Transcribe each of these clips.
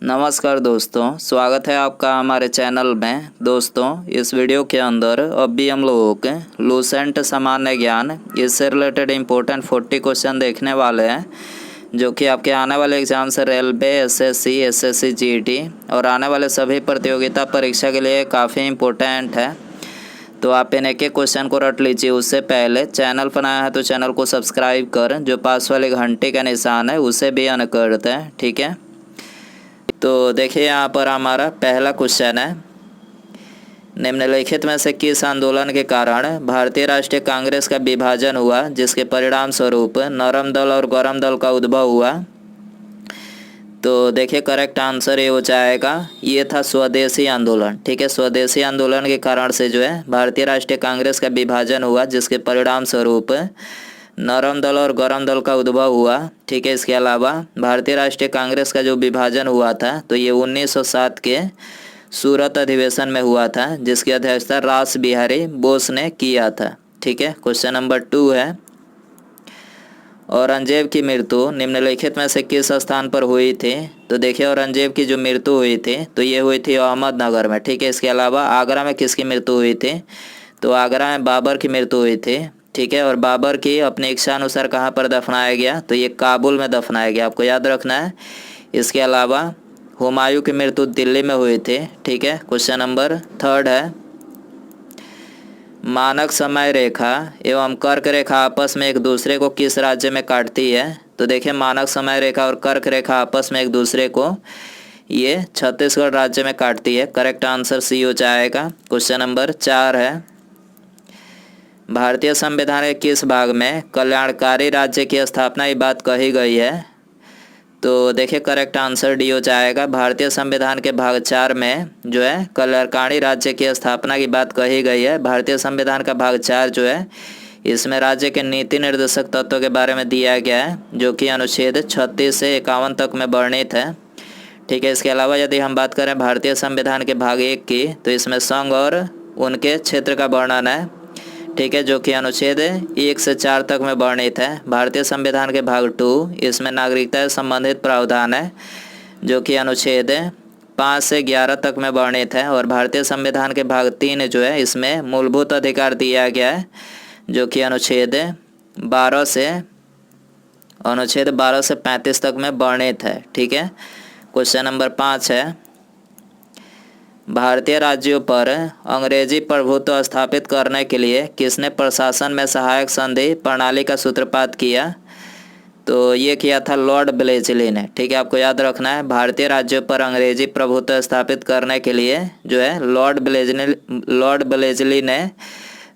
नमस्कार दोस्तों, स्वागत है आपका हमारे चैनल में। दोस्तों, इस वीडियो के अंदर अभी हम लोगों के लूसेंट सामान्य ज्ञान इससे रिलेटेड इम्पोर्टेंट 40 क्वेश्चन देखने वाले हैं, जो कि आपके आने वाले एग्जाम से रेलवे, एसएससी, जीटी और आने वाले सभी प्रतियोगिता परीक्षा के लिए काफ़ी इम्पोर्टेंट है। तो आप इन एक एक क्वेश्चन को रट लीजिए। उससे पहले चैनल पर आया है तो चैनल को सब्सक्राइब कर जो पास वाले घंटे का निशान है उसे भी ऑन कर दें, ठीक है। तो देखिए यहाँ पर हमारा पहला क्वेश्चन है, निम्नलिखित में से किस आंदोलन के कारण भारतीय राष्ट्रीय कांग्रेस का विभाजन हुआ, जिसके परिणाम स्वरूप नरम दल और गरम दल का उद्भव हुआ। तो देखिए करेक्ट आंसर ये हो जाएगा, ये था स्वदेशी आंदोलन, ठीक है। स्वदेशी आंदोलन के कारण से जो है भारतीय राष्ट्रीय कांग्रेस का विभाजन हुआ, जिसके परिणाम स्वरूप नरम दल और गरम दल का उद्भव हुआ, ठीक है। इसके अलावा भारतीय राष्ट्रीय कांग्रेस का जो विभाजन हुआ था तो ये 1907 के सूरत अधिवेशन में हुआ था, जिसकी अध्यक्षता रास बिहारी बोस ने किया था, ठीक है। क्वेश्चन नंबर 2 है, औरंगजेब की मृत्यु निम्नलिखित में से किस स्थान पर हुई थी। तो देखिए औरंगजेब की जो मृत्यु हुई थी तो ये हुई थी अहमदनगर में, ठीक है। इसके अलावा आगरा में किसकी मृत्यु हुई थी, तो आगरा में बाबर की मृत्यु हुई थी, ठीक है। और बाबर की अपनी इच्छा अनुसार कहाँ पर दफनाया गया, तो ये काबुल में दफनाया गया, आपको याद रखना है। इसके अलावा हुमायूं की मृत्यु दिल्ली में हुई थी, ठीक है। क्वेश्चन नंबर 3 है, मानक समय रेखा एवं कर्क रेखा आपस में एक दूसरे को किस राज्य में काटती है। तो देखिए मानक समय रेखा और कर्क रेखा आपस में एक दूसरे को ये छत्तीसगढ़ राज्य में काटती है। करेक्ट आंसर सी हो जाएगा। क्वेश्चन नंबर 4 है, भारतीय संविधान के किस भाग में कल्याणकारी राज्य की स्थापना की बात कही गई है। तो देखिए करेक्ट आंसर डी हो जाएगा। भारतीय संविधान के भाग 4 में जो है कल्याणकारी राज्य की स्थापना की बात कही गई है। भारतीय संविधान का भाग 4 जो है इसमें राज्य के नीति निर्देशक तत्वों के बारे में दिया गया है, जो कि अनुच्छेद 36 से 51 तक में वर्णित है, ठीक है। इसके अलावा यदि हम बात करें भारतीय संविधान के भाग 1 की तो इसमें संघ और उनके क्षेत्र का वर्णन है, ठीक है, जो कि अनुच्छेद 1 से 4 तक में वर्णित है। भारतीय संविधान के भाग 2 इसमें नागरिकता से संबंधित प्रावधान है, जो कि अनुच्छेद 5 से 11 तक में वर्णित है। और भारतीय संविधान के भाग 3 जो है इसमें मूलभूत अधिकार दिया गया है, जो कि अनुच्छेद 12 से 35 तक में वर्णित है, ठीक है। क्वेश्चन नंबर 5 है, भारतीय राज्यों पर अंग्रेजी प्रभुत्व स्थापित करने के लिए किसने प्रशासन में सहायक संधि प्रणाली का सूत्रपात किया। तो ये किया था लॉर्ड ब्लेजली ने, ठीक है। आपको याद रखना है, भारतीय राज्यों पर अंग्रेजी प्रभुत्व स्थापित करने के लिए जो है लॉर्ड ब्लेजली ने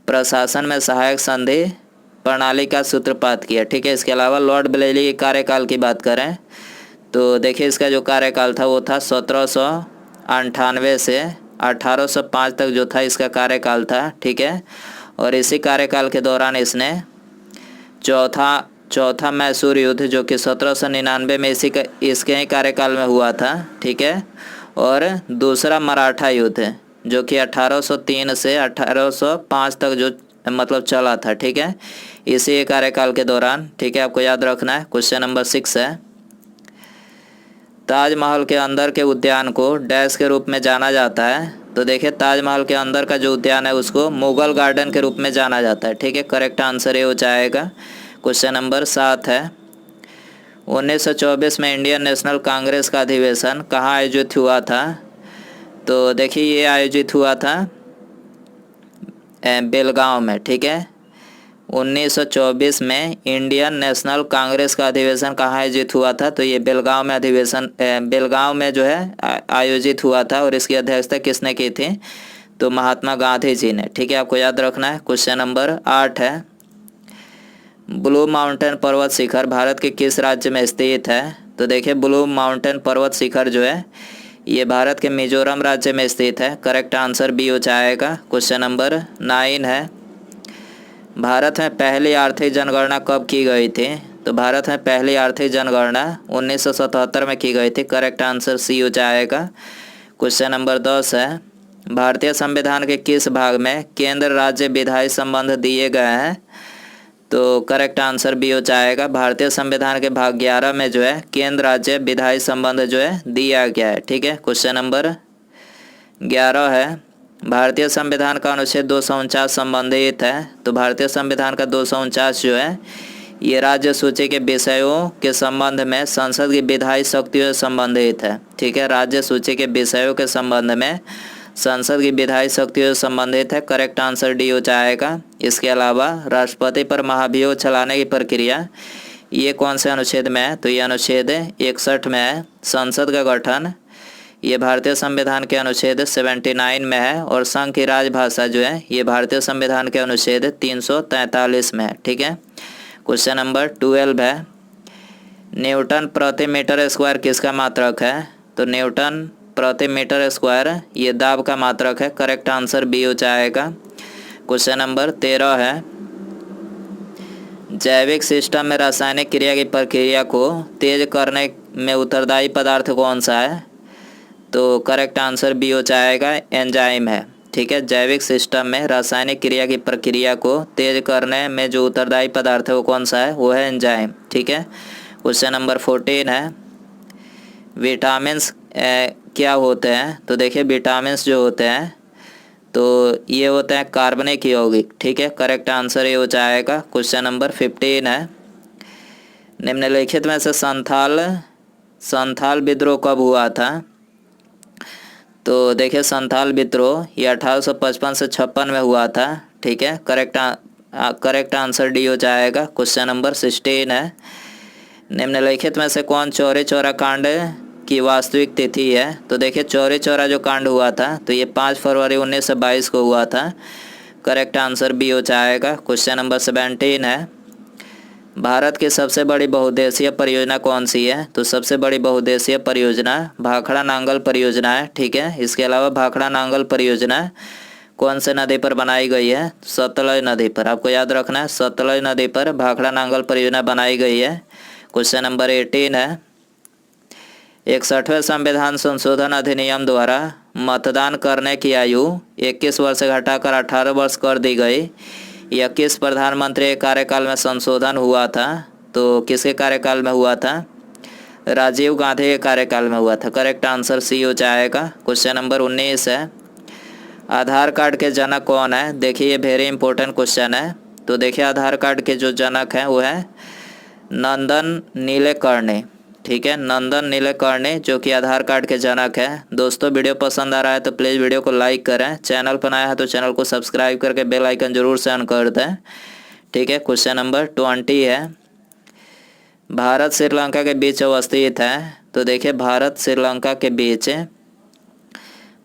प्रशासन में सहायक संधि प्रणाली का सूत्रपात किया, ठीक है। इसके अलावा लॉर्ड ब्लेजली के कार्यकाल की बात करें तो देखिए इसका जो कार्यकाल था वो था 1798 से 1805 तक जो था इसका कार्यकाल था, ठीक है। और इसी कार्यकाल के दौरान इसने चौथा मैसूर युद्ध जो कि 1799 में इसके ही कार्यकाल में हुआ था, ठीक है। और दूसरा मराठा युद्ध जो कि 1803 से 1805 तक जो मतलब चला था, ठीक है, इसी कार्यकाल के दौरान, ठीक है। आपको याद रखना है। क्वेश्चन नंबर 6 है, ताजमहल के अंदर के उद्यान को डैश के रूप में जाना जाता है। तो देखिए ताजमहल के अंदर का जो उद्यान है उसको मुगल गार्डन के रूप में जाना जाता है, ठीक है। करेक्ट आंसर ये हो जाएगा। क्वेश्चन नंबर 7 है, 1924 में इंडियन नेशनल कांग्रेस का अधिवेशन कहाँ आयोजित हुआ था। तो देखिए ये आयोजित हुआ था बेलगांव में, ठीक है। 1924 में इंडियन नेशनल कांग्रेस का अधिवेशन कहाँ आयोजित हुआ था, तो ये बेलगांव में जो है आयोजित हुआ था। और इसकी अध्यक्षता किसने की थी, तो महात्मा गांधी जी ने, ठीक है। आपको याद रखना है। क्वेश्चन नंबर 8 है, ब्लू माउंटेन पर्वत शिखर भारत के किस राज्य में स्थित है। तो देखिए ब्लू माउंटेन पर्वत शिखर जो है ये भारत के मिजोरम राज्य में स्थित है। करेक्ट आंसर बी हो जाएगा। क्वेश्चन नंबर 9 है, भारत में पहली आर्थिक जनगणना कब की गई थी। तो भारत में पहली आर्थिक जनगणना 1977 में की गई थी। करेक्ट आंसर सी हो जाएगा। क्वेश्चन नंबर 10 है, भारतीय संविधान के किस भाग में केंद्र राज्य विधायी संबंध दिए गए हैं। तो करेक्ट आंसर बी हो जाएगा। भारतीय संविधान के भाग 11 में जो है केंद्र राज्य विधायी संबंध जो है दिया गया है। ठीक है, क्वेश्चन नंबर 11 है, भारतीय संविधान का अनुच्छेद 249 संबंधित है। तो भारतीय संविधान का 249 जो है ये राज्य सूची के विषयों के संबंध में संसद की विधायी शक्तियों से संबंधित है। ठीक है, राज्य सूची के विषयों के संबंध में संसद की विधायी शक्तियों से संबंधित है। करेक्ट आंसर डी हो जाएगा। इसके अलावा राष्ट्रपति पर महाभियोग चलाने की प्रक्रिया ये कौन से अनुच्छेद में है? तो ये अनुच्छेद 61 में है। संसद का गठन ये भारतीय संविधान के अनुच्छेद 79 में है। और संघ की राजभाषा जो है ये भारतीय संविधान के अनुच्छेद 343 में है। ठीक है, क्वेश्चन नंबर 12 है, न्यूटन प्रति मीटर स्क्वायर किसका मात्रक है? तो न्यूटन प्रति मीटर स्क्वायर ये दाब का मात्रक है। करेक्ट आंसर बी हो जाएगा। क्वेश्चन नंबर 13 है, जैविक सिस्टम में रासायनिक क्रिया की प्रक्रिया को तेज करने में उत्तरदायी पदार्थ कौन सा है? तो करेक्ट आंसर बी हो जाएगा, एंजाइम है। ठीक है, जैविक सिस्टम में रासायनिक क्रिया की प्रक्रिया को तेज करने में जो उत्तरदायी पदार्थ है वो कौन सा है? वो है एंजाइम। ठीक है, क्वेश्चन नंबर 14 है, विटामिन्स क्या होते हैं? तो देखिए विटामिन्स जो होते हैं तो ये होते हैं कार्बनिक यौगिक। ठीक है, करेक्ट आंसर ये हो जाएगा। क्वेश्चन नंबर 15 है, निम्नलिखित में से संथाल विद्रोह कब हुआ था? तो देखिए संथाल विद्रोह ये 1855 से 56 में हुआ था। ठीक है, करेक्ट आंसर डी हो जाएगा। क्वेश्चन नंबर 16 है, निम्नलिखित में से कौन चौरी चौरा कांड की वास्तविक तिथि है? तो देखिए चौरी चौरा जो कांड हुआ था तो ये 5 फरवरी 1922 को हुआ था। करेक्ट आंसर बी हो जाएगा। क्वेश्चन नंबर 17 है, भारत की सबसे बड़ी बहुउद्देशीय परियोजना कौन सी है? तो सबसे बड़ी बहुउद्देशीय परियोजना भाखड़ा नांगल परियोजना है। ठीक है, इसके अलावा भाखड़ा नांगल परियोजना कौन से नदी पर बनाई गई है? सतलज नदी पर। आपको याद रखना है सतलज नदी पर भाखड़ा नांगल परियोजना बनाई गई है। क्वेश्चन नंबर 18 है, 61वें संविधान संशोधन अधिनियम द्वारा मतदान करने की आयु 21 वर्ष से घटाकर 18 वर्ष कर दी गई। यह किस प्रधानमंत्री के कार्यकाल में संशोधन हुआ था? तो किसके कार्यकाल में हुआ था? राजीव गांधी के कार्यकाल में हुआ था। करेक्ट आंसर सी हो जाएगा। क्वेश्चन नंबर 19 है, आधार कार्ड के जनक कौन है? देखिए ये वेरी इंपॉर्टेंट क्वेश्चन है। तो देखिए आधार कार्ड के जो जनक हैं वो है नंदन नीलेकर्णी। ठीक है, नंदन नीलेकर्णी जो कि आधार कार्ड के जनक है। दोस्तों वीडियो पसंद आ रहा है तो प्लीज़ वीडियो को लाइक करें, चैनल पर नया है तो चैनल को सब्सक्राइब करके बेल आइकन जरूर से ऑन कर दें। ठीक है, क्वेश्चन नंबर 20 है, भारत श्रीलंका के बीच अवस्थित है। तो देखिए भारत श्रीलंका के बीच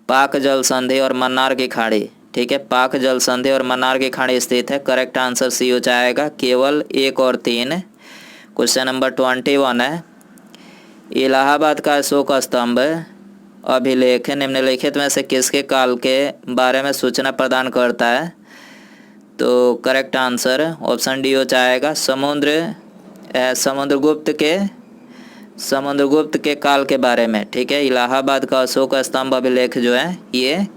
पाक जल संधि और मन्नार की खाड़ी। ठीक है, पाक जल संधि और मन्नार की खाड़ी स्थित है। करेक्ट आंसर सी हो जाएगा, केवल 1 और 3। क्वेश्चन नंबर 21 है, इलाहाबाद का अशोक स्तंभ अभिलेख निम्नलिखित में से किसके काल के बारे में सूचना प्रदान करता है? तो करेक्ट आंसर ऑप्शन डी हो जाएगा, समुद्रगुप्त के काल के बारे में। ठीक है, इलाहाबाद का अशोक स्तंभ अभिलेख जो है ये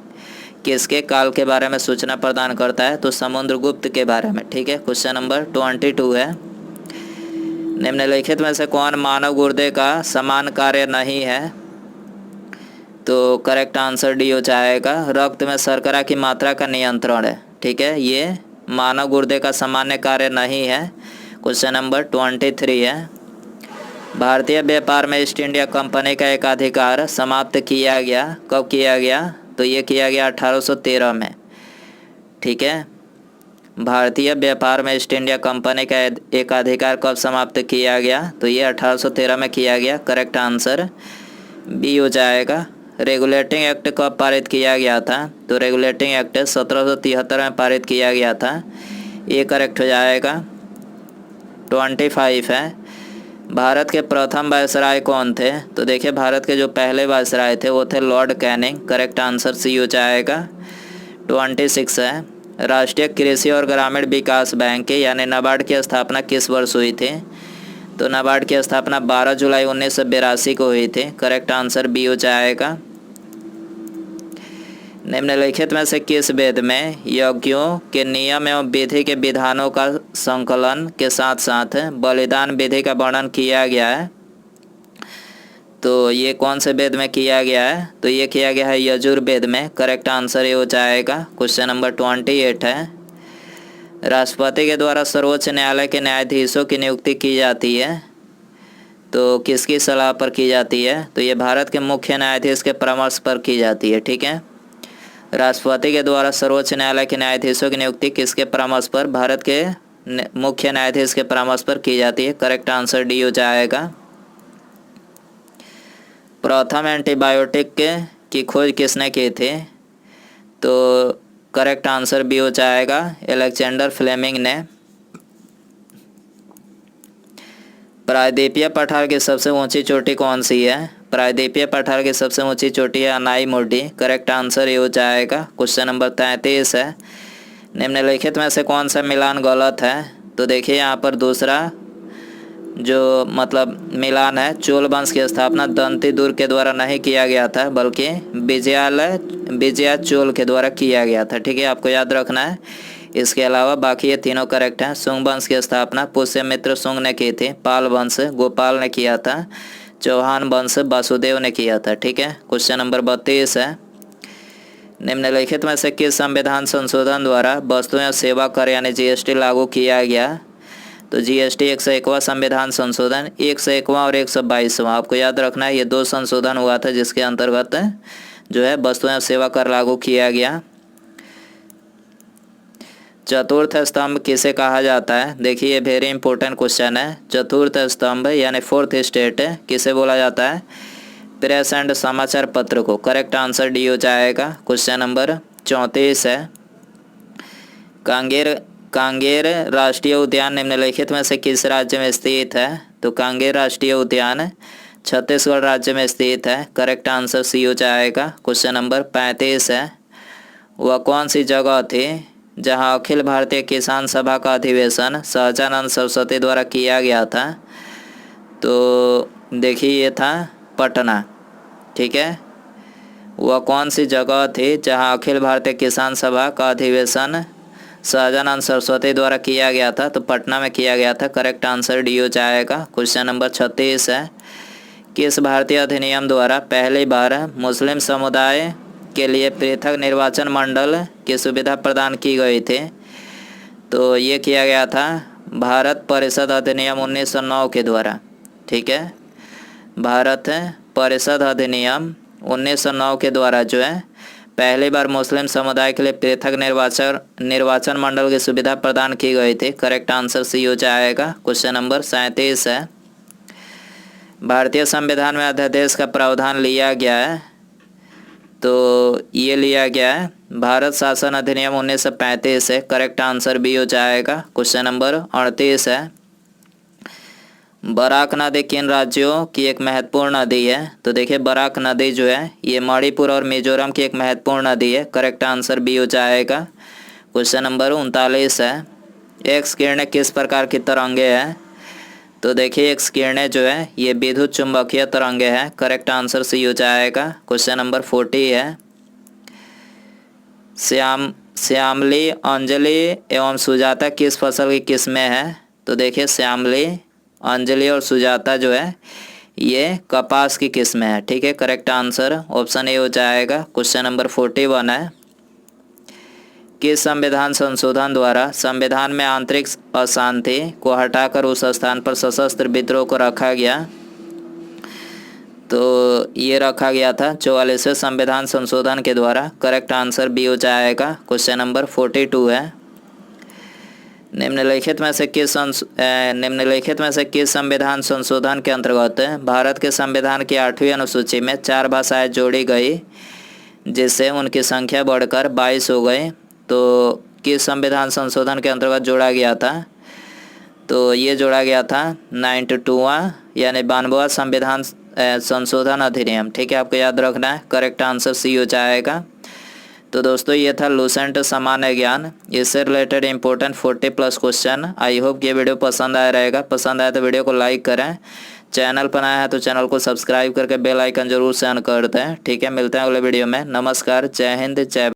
किसके काल के बारे में सूचना प्रदान करता है? तो समुद्रगुप्त के बारे में। ठीक है, क्वेश्चन नंबर 22 है, निम्नलिखित में से कौन मानव गुर्दे का समान कार्य नहीं है? तो करेक्ट आंसर डी हो जाएगा, रक्त में शर्करा की मात्रा का नियंत्रण है। ठीक है, ये मानव गुर्दे का सामान्य कार्य नहीं है। क्वेश्चन नंबर 23 है, भारतीय व्यापार में ईस्ट इंडिया कंपनी का एकाधिकार समाप्त किया गया, कब किया गया? तो ये किया गया 1813 में। ठीक है, भारतीय व्यापार में ईस्ट इंडिया कंपनी का एकाधिकार कब समाप्त किया गया? तो ये 1813 में किया गया। करेक्ट आंसर बी हो जाएगा। रेगुलेटिंग एक्ट कब पारित किया गया था? तो रेगुलेटिंग एक्ट 1773 में पारित किया गया था। ये करेक्ट हो जाएगा। 25 है, भारत के प्रथम वायसराय कौन थे? तो देखिए भारत के जो पहले वायसराय थे वो थे Lord Canning. Correct answer C हो जाएगा। 26 है, राष्ट्रीय कृषि और ग्रामीण विकास बैंक यानी नाबार्ड की स्थापना किस वर्ष हुई थी? तो नाबार्ड की स्थापना 12 जुलाई 1982 को हुई थी। करेक्ट आंसर बी हो जाएगा। निम्नलिखित में से किस वेद में यज्ञों के नियम एवं विधि के विधानों का संकलन के साथ साथ बलिदान विधि का वर्णन किया गया है? तो ये कौन से वेद में किया गया है? तो ये किया गया है यजुर्वेद में। करेक्ट आंसर ये हो जाएगा। क्वेश्चन नंबर 28 है, राष्ट्रपति के द्वारा सर्वोच्च न्यायालय के न्यायाधीशों की नियुक्ति की जाती है, तो किसकी सलाह पर की जाती है? तो ये भारत के मुख्य न्यायाधीश के परामर्श पर की जाती है। ठीक है, राष्ट्रपति के द्वारा सर्वोच्च न्यायालय के न्यायाधीशों की नियुक्ति किसके परामर्श पर? भारत के मुख्य न्यायाधीश के परामर्श पर की जाती है। करेक्ट आंसर डी हो जाएगा। प्रथम एंटीबायोटिक की खोज किसने की थी? तो करेक्ट आंसर बी हो जाएगा, अलेक्जेंडर फ्लेमिंग ने। प्रायद्वीपीय पठार की सबसे ऊंची चोटी कौन सी है? प्रायद्वीपीय पठार की सबसे ऊंची चोटी है अनाईमुडी। करेक्ट आंसर ये हो जाएगा। क्वेश्चन नंबर 33 है, निम्नलिखित में से कौन सा मिलान गलत है? तो देखिए यहाँ पर दूसरा जो मिलान है, चोल वंश की स्थापना दंतीदुर के द्वारा नहीं किया गया था, बल्कि विजया चोल के द्वारा किया गया था। ठीक है, आपको याद रखना है। इसके अलावा बाकी ये तीनों करेक्ट हैं। शुंग वंश की स्थापना पुष्यमित्र शुंग ने की थी, पाल वंश गोपाल ने किया था, चौहान वंश वासुदेव ने किया था। ठीक है, क्वेश्चन नंबर 32 है, निम्नलिखित में से किस संविधान संशोधन द्वारा वस्तु या सेवा कर यानी जीएसटी लागू किया गया? तो जीएसटी 101वां संविधान संशोधन, 101वां और 122वां। आपको याद रखना है, ये दो संशोधन हुआ था जिसके अंतर्गत जो है वस्तु या सेवा कर लागू किया गया। चतुर्थ स्तंभ किसे कहा जाता है? देखिए ये वेरी इंपॉर्टेंट क्वेश्चन है। चतुर्थ स्तंभ यानी फोर्थ स्टेट किसे बोला जाता है? प्रेस एंड समाचार पत्र को। करेक्ट आंसर डी हो जाएगा। क्वेश्चन नंबर 34 है, कांगेर राष्ट्रीय उद्यान निम्नलिखित में से किस राज्य में स्थित है? तो कांगेर राष्ट्रीय उद्यान छत्तीसगढ़ राज्य में स्थित है। करेक्ट आंसर सी हो जाएगा। क्वेश्चन नंबर 35 है, वह कौन सी जगह थी जहां अखिल भारतीय किसान सभा का अधिवेशन सहजानंद सरस्वती द्वारा किया गया था? तो देखिए ये था पटना। ठीक है, वह कौन सी जगह थी जहां अखिल भारतीय किसान सभा का अधिवेशन सहजानंद सरस्वती द्वारा किया गया था? तो पटना में किया गया था। करेक्ट आंसर डी हो जाएगा। क्वेश्चन नंबर 36 है, किस भारतीय अधिनियम द्वारा पहली बार मुस्लिम समुदाय के लिए पृथक निर्वाचन मंडल की सुविधा प्रदान की गई थी? तो ये किया गया था भारत परिषद अधिनियम 1909 के द्वारा। ठीक है, भारत परिषद अधिनियम 1909 के द्वारा जो है पहली बार मुस्लिम समुदाय के लिए पृथक निर्वाचन मंडल की सुविधा प्रदान की गई थी। करेक्ट आंसर सी हो जाएगा। क्वेश्चन नंबर 37 है, भारतीय संविधान में अध्यादेश का प्रावधान लिया गया है? तो ये लिया गया है भारत शासन अधिनियम 1935 है। करेक्ट आंसर बी हो जाएगा। क्वेश्चन नंबर 38 है, बराक नदी किन राज्यों की एक महत्वपूर्ण नदी है? तो देखिए बराक नदी जो है ये मणिपुर और मिजोरम की एक महत्वपूर्ण नदी है। करेक्ट आंसर बी हो जाएगा। क्वेश्चन नंबर 39 है, एक्स किरणें किस प्रकार की तरंगे हैं? तो देखिए एक्स किरणें जो है ये विद्युत चुंबकीय तरंगे हैं। करेक्ट आंसर सी हो जाएगा। क्वेश्चन नंबर 40 है, श्यामली, अंजलि एवं सुजाता किस फसल की किस्में हैं? तो देखिए श्यामली, अंजलि और सुजाता जो है ये कपास की किस्में है। ठीक है, करेक्ट आंसर ऑप्शन ए हो जाएगा। क्वेश्चन नंबर 41 है, किस संविधान संशोधन द्वारा संविधान में आंतरिक अशांति को हटाकर उस स्थान पर सशस्त्र विद्रोह को रखा गया? तो ये रखा गया था 44वें संविधान संशोधन के द्वारा। करेक्ट आंसर बी हो जाएगा। क्वेश्चन नंबर 42 है, निम्नलिखित में से किस संविधान संशोधन के अंतर्गत भारत के संविधान की 8वीं अनुसूची में 4 भाषाएं जोड़ी गई जिससे उनकी संख्या बढ़कर 22 हो गई? तो किस संविधान संशोधन के अंतर्गत जोड़ा गया था? तो ये जोड़ा गया था 92वां यानी 92वां संविधान संशोधन अधिनियम। ठीक है, आपको याद रखना है। करेक्ट आंसर सी हो जाएगा। तो दोस्तों ये था लूसेंट सामान्य ज्ञान, इससे related important 40+ question. I hope ये वीडियो पसंद आया रहेगा। पसंद आया तो वीडियो को लाइक करें, चैनल पर आया है तो चैनल को सब्सक्राइब करके बेल आइकन जरूर से ऑन कर दें। ठीक है, मिलते हैं अगले वीडियो में। नमस्कार, जय हिंद, जय